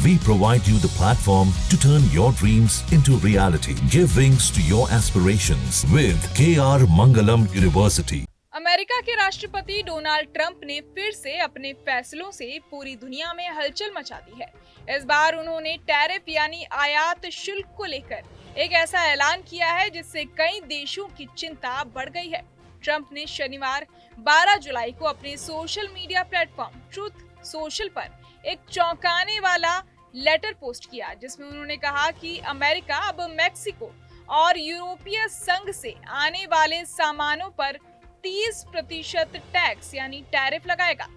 We provide you the platform to turn your dreams into reality. Give wings to your aspirations with KR Mangalam University. America के राष्ट्रपति Donald Trump ने फिर से अपने फैसलों से पूरी दुनिया में हलचल मचा दी है। इस बार उन्होंने टैरिफ यानी आयात शुल्क को लेकर एक ऐसा ऐलान किया है जिससे कई देशों की चिंता बढ़ गई है। ट्रंप ने शनिवार 12 जुलाई को अपने social media platform truth social पर एक चौंकाने वाला लेटर पोस्ट किया, जिसमें उन्होंने कहा कि अमेरिका अब मैक्सिको और यूरोपीय संघ से आने वाले सामानों पर 30% टैक्स यानी टैरिफ लगाएगा।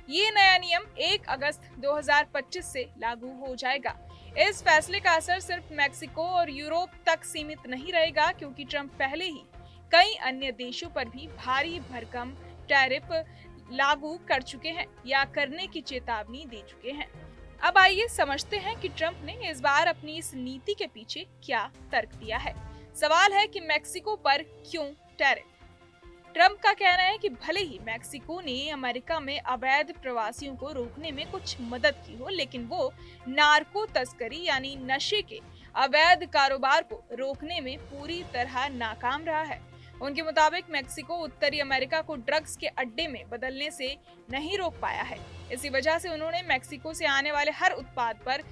ये नया नियम 1 अगस्त 2025 से लागू हो जाएगा। इस फैसले का असर सिर्फ मैक्सिको और यूरोप तक सीमित नहीं रहेगा, क्योंकि ट्रंप पहले ही कई अन्य देशों पर भी भारी भरकम टैरिफ लागू कर चुके हैं या करने की चेतावनी दे चुके हैं। अब आइए समझते हैं कि ट्रंप ने इस बार अपनी इस नीति के पीछे क्या तर्क दिया है। सवाल है कि मैक्सिको पर क्यों टैरिफ? ट्रंप का कहना है कि भले ही मैक्सिको ने अमेरिका में अवैध प्रवासियों को रोकने में कुछ मदद की हो, लेकिन वो नार्को तस्करी यानी नशे के अवैध कारोबार को रोकने में पूरी तरह नाकाम रहा है। उनके मुताबिक मैक्सिको उत्तरी अमेरिका को ड्रग्स के अड्डे में बदलने से नहीं रोक पाया है। इसी वजह से उन्होंने मैक्सिको से आने वाले हर उत्पाद पर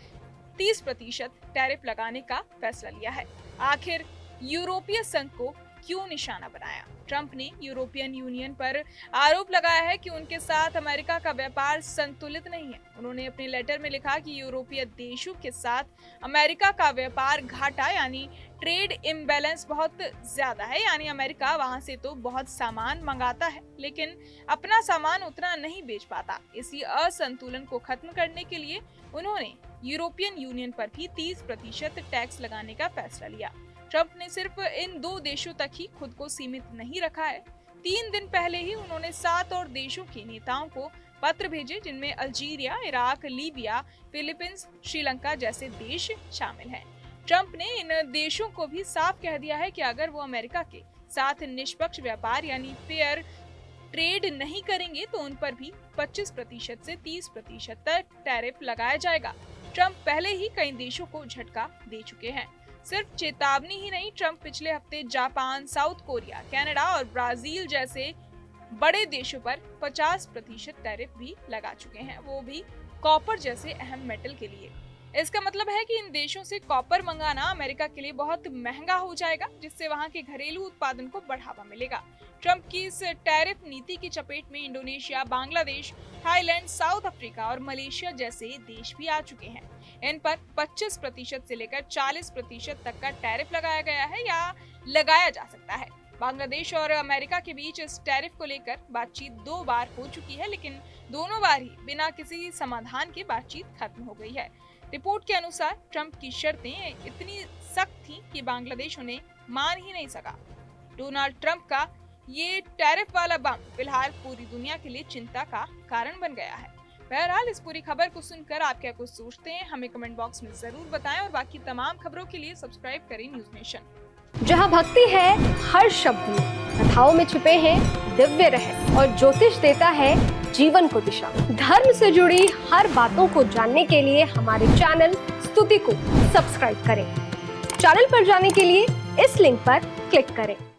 30% टैरिफ लगाने का फैसला लिया है। आखिर यूरोपीय संघ को क्यों निशाना बनाया? ट्रंप ने यूरोपियन यूनियन पर आरोप लगाया है कि उनके साथ अमेरिका का व्यापार संतुलित नहीं है। उन्होंने अपने लेटर में लिखा कि यूरोपीय देशों के साथ अमेरिका का व्यापार घाटा यानी ट्रेड इम्बैलेंस बहुत ज्यादा है, यानी अमेरिका वहां से तो बहुत सामान मंगाता है लेकिन अपना सामान उतना नहीं बेच पाता। इसी असंतुलन को खत्म करने के लिए उन्होंने यूरोपियन यूनियन पर भी 30% टैक्स लगाने का फैसला लिया। ट्रंप ने सिर्फ इन 2 देशों तक ही खुद को सीमित नहीं रखा है। 3 दिन पहले ही उन्होंने 7 और देशों के नेताओं को पत्र भेजे, जिनमें Algeria, Iraq, Libya, Philippines, Sri Lanka जैसे देश शामिल हैं। ट्रंप ने इन देशों को भी साफ कह दिया है कि अगर वो अमेरिका के साथ निष्पक्ष व्यापार यानी फेयर ट्रेड नहीं करेंगे तो उन पर भी 25% से 30% तक टैरिफ लगाया जाएगा। ट्रंप पहले ही कई देशों को झटका दे चुके हैं। सिर्फ चेतावनी ही नहीं, ट्रंप पिछले हफ्ते जापान, साउथ कोरिया, कनाडा और ब्राजील जैसे बड़े देशों पर 50% टैरिफ भी लगा चुके हैं, वो भी कॉपर जैसे अहम मेटल के लिए। इसका मतलब है कि इन देशों से कॉपर मंगाना अमेरिका के लिए बहुत महंगा हो जाएगा, जिससे वहां के घरेलू उत्पादन को बढ़ावा मिलेगा। ट्रंप की इस टैरिफ नीति की चपेट में Indonesia, Bangladesh, Thailand, south Africa और मलेशिया जैसे देश भी आ चुके हैं। इन पर 25% से लेकर 40% तक का टैरिफ लगाया गया है या लगाया जा सकता है। बांग्लादेश और अमेरिका के बीच इस टैरिफ को लेकर बातचीत 2 बार हो चुकी है, लेकिन दोनों बार ही बिना किसी समाधान के बातचीत खत्म हो गई है। रिपोर्ट के अनुसार ट्रंप की शर्तें इतनी सख्त थीं कि बांग्लादेश उन्हें मान ही नहीं सका। डोनाल्ड ट्रंप का ये टैरिफ वाला बम फिलहाल पूरी दुनिया के लिए चिंता का कारण बन गया है। बहरहाल इस पूरी खबर को सुनकर आप क्या कुछ सोचते हैं, हमें कमेंट बॉक्स में जरूर बताएं और बाकी तमाम खबरों के लिए सब्सक्राइब करें न्यूज नेशन। जहां भक्ति है हर शब्द में, कथाओं में छुपे हैं दिव्य रहस्य और ज्योतिष देता है जीवन को दिशा। धर्म से जुड़ी हर बातों को जानने के लिए हमारे चैनल स्तुति को सब्सक्राइब करें। चैनल पर जाने के लिए इस लिंक पर क्लिक करें।